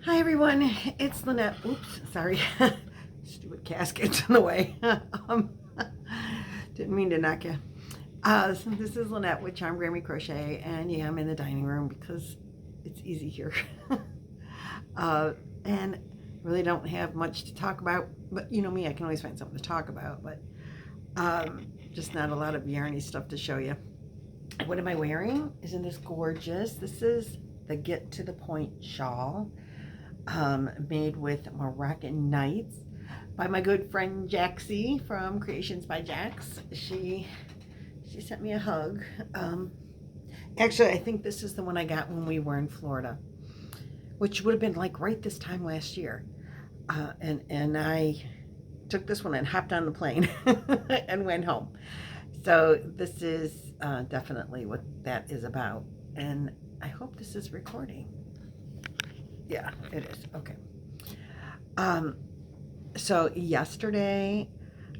Hi everyone, it's Lynette. Oops, sorry. Stupid casket's in the way. um, didn't mean to knock you. So this is Lynette with Charm Grammy Crochet, and yeah, I'm in the dining room because it's easy here. And really don't have much to talk about, but you know me, I can always find something to talk about, but just not a lot of yarny stuff to show you. What am I wearing? Isn't this gorgeous? This is the Get to the Point shawl. Made with Moroccan Nights by my good friend Jaxie from Creations by Jax. She sent me a hug. Actually, I think this is the one I got when we were in Florida, which would have been like right this time last year. And I took this one and hopped on the plane and went home. So this is definitely what that is about. And I hope this is recording. Yeah, it is. Okay. Um, so yesterday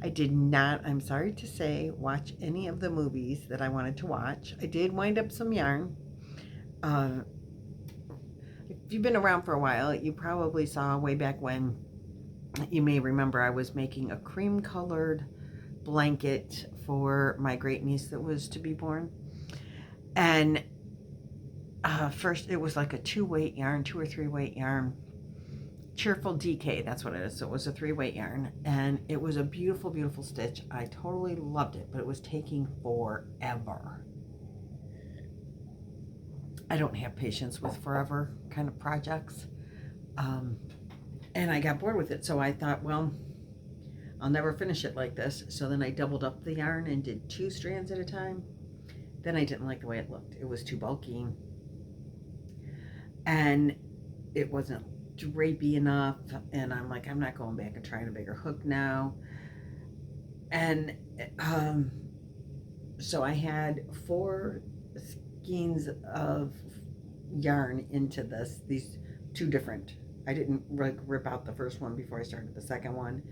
I did not, I'm sorry to say, watch any of the movies that I wanted to watch. I did wind up some yarn. Um, if you've been around for a while, you probably saw way back when, you may remember I was making a cream colored blanket for my great niece that was to be born. And first it was like a 2-weight yarn, 2 or 3-weight yarn. Cheerful DK, that's what it is. So it was a 3-weight yarn, and it was a beautiful, beautiful stitch. I totally loved it, but it was taking forever. I don't have patience with forever kind of projects. And I got bored with it, so I thought, well, I'll never finish it like this. So then I doubled up the yarn and did 2 strands at a time. Then I didn't like the way it looked. It was too bulky, and it wasn't drapey enough, and I'm like, I'm not going back and trying a bigger hook now. And so I had 4 skeins of yarn into these 2 different. I didn't rip out the first one before I started the second one,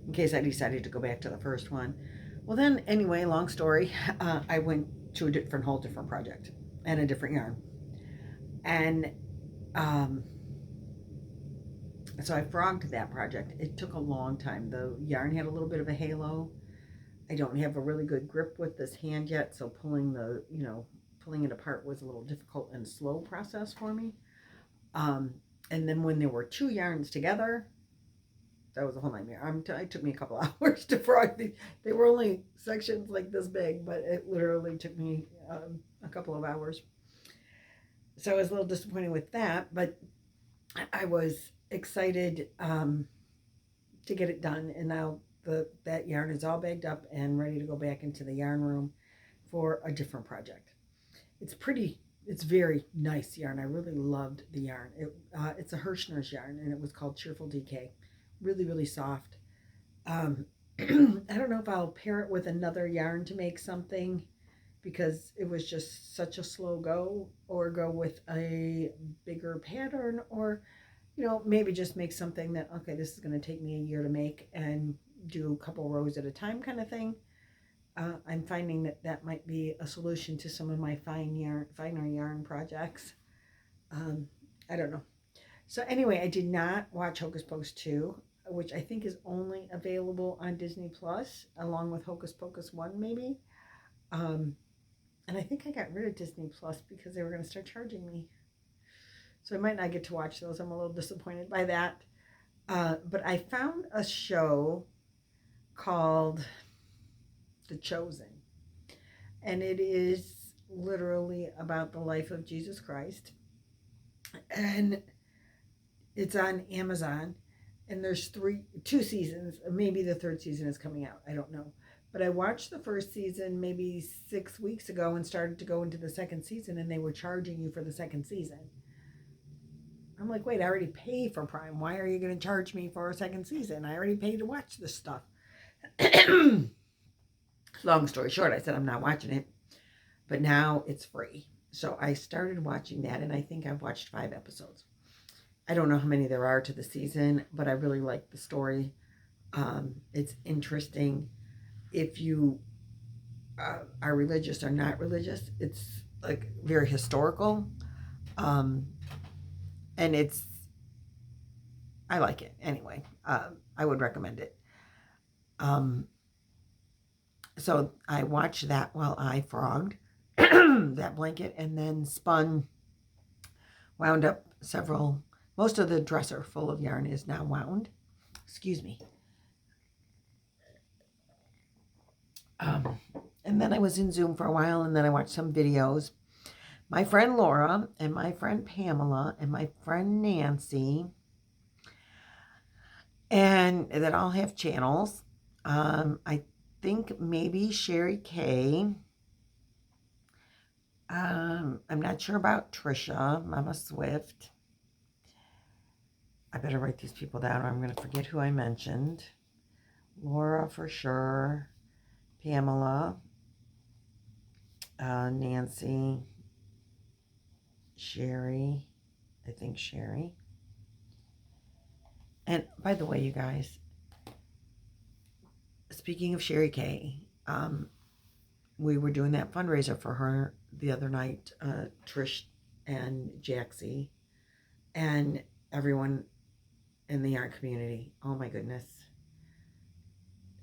in case I decided to go back to the first one. Well then, anyway, long story, I went to a whole different project and a different yarn. And so I frogged that project. It took a long time. The yarn had a little bit of a halo. I don't have a really good grip with this hand yet, so pulling it apart was a little difficult and slow process for me. And then when there were 2 yarns together, that was a whole nightmare. It took me a couple hours to frog these. They were only sections like this big, but it literally took me a couple of hours. So I was a little disappointed with that, but I was excited to get it done, and now that yarn is all bagged up and ready to go back into the yarn room for a different project. It's very nice yarn. I really loved the yarn. It's a Hirschner's yarn, and it was called Cheerful DK. Really, really soft. I don't know if I'll pair it with another yarn to make something, because it was just such a slow go, or go with a bigger pattern, or maybe just make something that, okay, this is going to take me a year to make and do a couple rows at a time kind of thing. I'm finding that might be a solution to some of my finer yarn projects. I don't know. So anyway, I did not watch Hocus Pocus 2, which I think is only available on Disney Plus, along with Hocus Pocus 1 maybe. And I think I got rid of Disney Plus because they were going to start charging me. So I might not get to watch those. I'm a little disappointed by that. But I found a show called The Chosen. And it is literally about the life of Jesus Christ. And it's on Amazon. And there's 2 seasons. Maybe the 3rd season is coming out. I don't know. But I watched the 1st season maybe 6 weeks ago and started to go into the 2nd season, and they were charging you for the 2nd season. I'm like, wait, I already paid for Prime. Why are you going to charge me for a 2nd season? I already paid to watch this stuff. Long story short, I said I'm not watching it. But now it's free. So I started watching that, and I think I've watched 5 episodes. I don't know how many there are to the season, but I really like the story. It's interesting. If you are religious or not religious, it's like very historical. And it's I like it anyway. I would recommend it. So I watched that while I frogged that blanket, and then wound up most of the dresser full of yarn is now wound. Excuse me. And then I was in Zoom for a while, and then I watched some videos. My friend Laura and my friend Pamela and my friend Nancy, and that all have channels. I think maybe Sherry Kay. I'm not sure about Trisha, Mama Swift. I better write these people down or I'm going to forget who I mentioned. Laura for sure. Pamela. Nancy. Sherry. I think Sherry. And by the way, you guys, speaking of Sherry Kay, we were doing that fundraiser for her the other night, Trish and Jaxie, and everyone in the art community. Oh my goodness.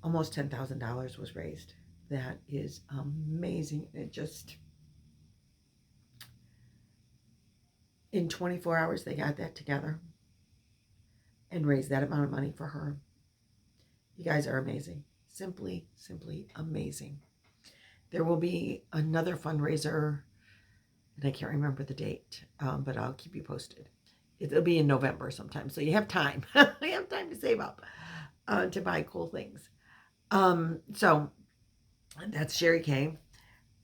Almost $10,000 was raised. That is amazing. It just, in 24 hours, they got that together and raised that amount of money for her. You guys are amazing. Simply, simply amazing. There will be another fundraiser, and I can't remember the date, but I'll keep you posted. It'll be in November sometime, so you have time. You have time to save up to buy cool things. So that's Sherry Kay,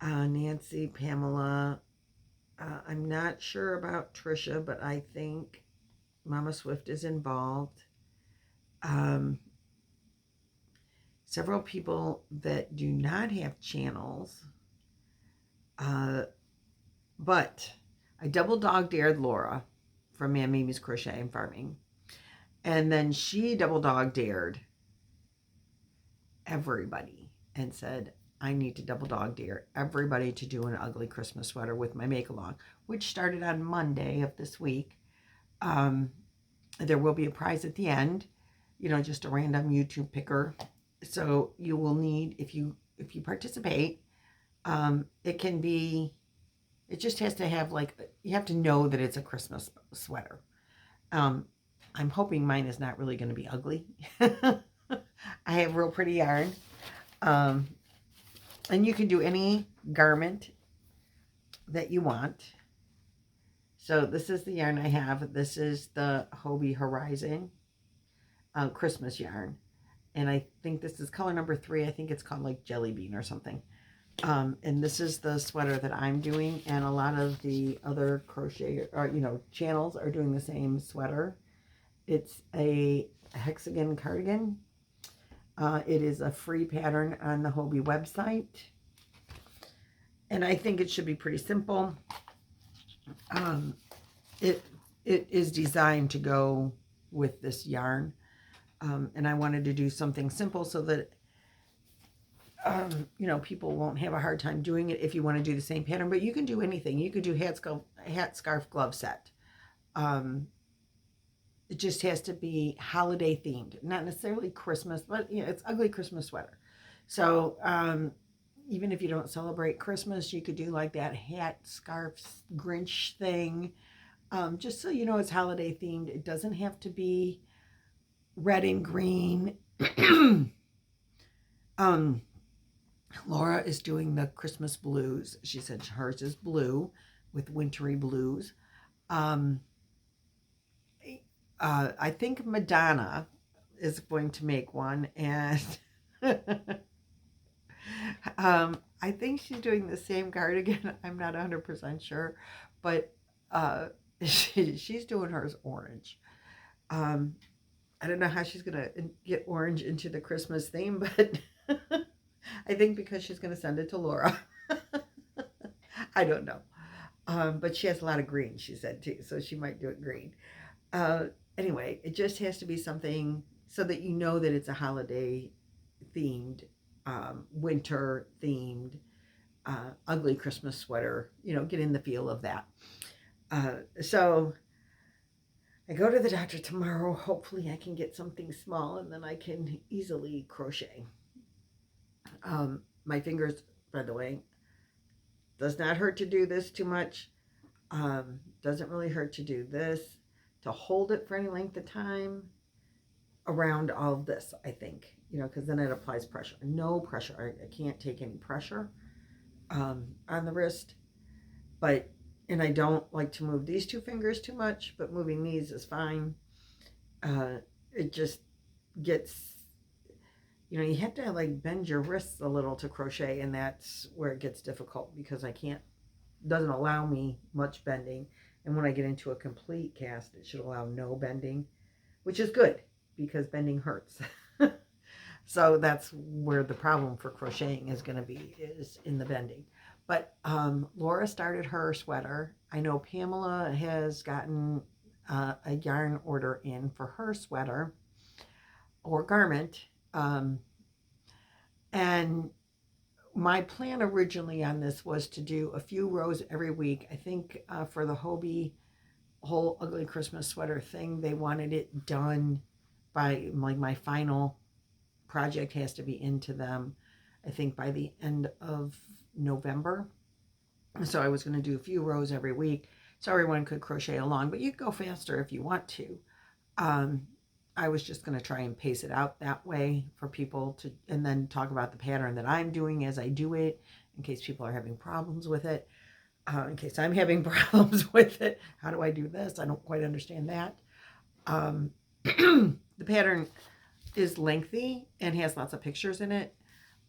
Nancy, Pamela. I'm not sure about Trisha, but I think Mama Swift is involved. Several people that do not have channels, but I double dog dared Laura from Mimi's Crochet and Farming, and then she double dog dared everybody and said, I need to double dog dare everybody to do an ugly Christmas sweater with my make along, which started on Monday of this week. There will be a prize at the end, just a random YouTube picker. So you will need, if you participate, it just has to have you have to know that it's a Christmas sweater. I'm hoping mine is not really going to be ugly. I have real pretty yarn. And you can do any garment that you want. So this is the yarn I have. This is the Hobie Horizon Christmas yarn. And I think this is color number 3. I think it's called Jelly Bean or something. And this is the sweater that I'm doing. And a lot of the other crochet channels are doing the same sweater. It's a hexagon cardigan. It is a free pattern on the Hobie website. And I think it should be pretty simple. It is designed to go with this yarn. And I wanted to do something simple so that, people won't have a hard time doing it if you want to do the same pattern. But you can do anything. You could do hat, scarf, glove set. It just has to be holiday themed. Not necessarily Christmas, but it's ugly Christmas sweater. So even if you don't celebrate Christmas, you could do that hat, scarf, Grinch thing. Just so you know it's holiday themed. It doesn't have to be red and green. Laura is doing the Christmas blues. She said hers is blue with wintry blues. I think Madonna is going to make one, and I think she's doing the same cardigan. I'm not 100% sure, but she's doing hers orange. I don't know how she's going to get orange into the Christmas theme, but I think because she's going to send it to Laura. I don't know. But she has a lot of green, she said, too, so she might do it green. Anyway, it just has to be something so that you know that it's a holiday-themed, winter-themed, ugly Christmas sweater. Get in the feel of that. So I go to the doctor tomorrow. Hopefully I can get something small and then I can easily crochet. My fingers, by the way, does not hurt to do this too much. Doesn't really hurt to do this, to hold it for any length of time around all of this, I think, because then it applies pressure. No pressure. I can't take any pressure on the wrist, and I don't like to move these two fingers too much, but moving these is fine. It just gets, you have to like bend your wrists a little to crochet, and that's where it gets difficult because doesn't allow me much bending. And when I get into a complete cast, it should allow no bending, which is good because bending hurts. So that's where the problem for crocheting is going to be, is in the bending. But Laura started her sweater. I know Pamela has gotten a yarn order in for her sweater or garment. And my plan originally on this was to do a few rows every week. I think for the Hobie whole ugly Christmas sweater thing, they wanted it done by, like, my final project has to be into them, I think, by the end of November. So I was going to do a few rows every week so everyone could crochet along, but you can go faster if you want to. I was just going to try and pace it out that way for people to, and then talk about the pattern that I'm doing as I do it, in case people are having problems with it, in case I'm having problems with it. How do I do this? I don't quite understand that. The pattern is lengthy and has lots of pictures in it.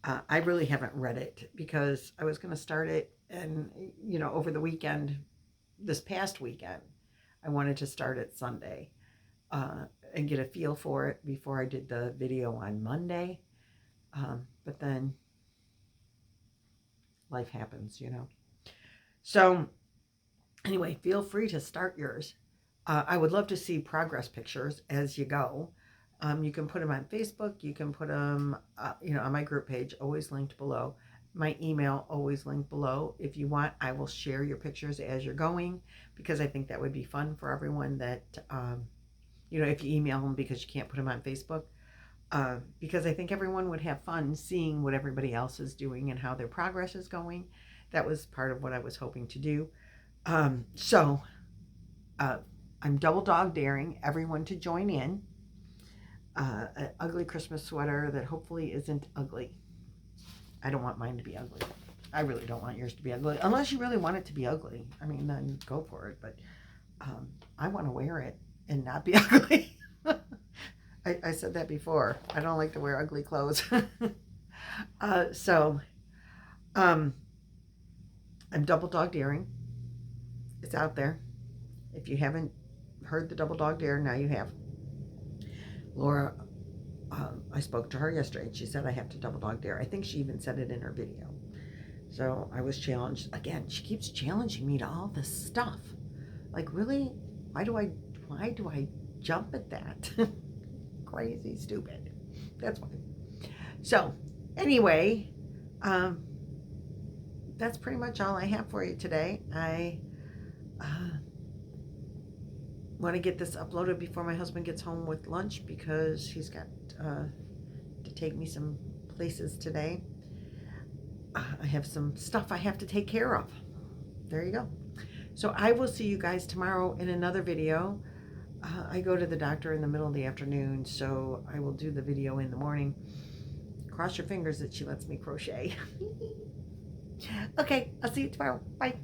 I really haven't read it because I was going to start it, and over the weekend, this past weekend, I wanted to start it Sunday and get a feel for it before I did the video on Monday. But then life happens, So anyway, feel free to start yours. I would love to see progress pictures as you go. You can put them on Facebook. You can put them, on my group page, always linked below. My email, always linked below. If you want, I will share your pictures as you're going, because I think that would be fun for everyone that, if you email them, because you can't put them on Facebook. Because I think everyone would have fun seeing what everybody else is doing and how their progress is going. That was part of what I was hoping to do. So I'm double dog daring everyone to join in. An ugly Christmas sweater that hopefully isn't ugly. I don't want mine to be ugly. I really don't want yours to be ugly. Unless you really want it to be ugly. I mean, then go for it. But I want to wear it and not be ugly. I said that before. I don't like to wear ugly clothes. I'm double dog daring. It's out there. If you haven't heard the double dog dare, now you have. Laura, I spoke to her yesterday, and she said I have to double dog dare. I think she even said it in her video. So I was challenged. Again, she keeps challenging me to all this stuff. Like, really? Why do I jump at that? Crazy, stupid. That's why. So, anyway, that's pretty much all I have for you today. I want to get this uploaded before my husband gets home with lunch, because he's got to take me some places today. I have some stuff I have to take care of. There you go. So I will see you guys tomorrow in another video. I go to the doctor in the middle of the afternoon, so I will do the video in the morning. Cross your fingers that she lets me crochet. Okay, I'll see you tomorrow. Bye.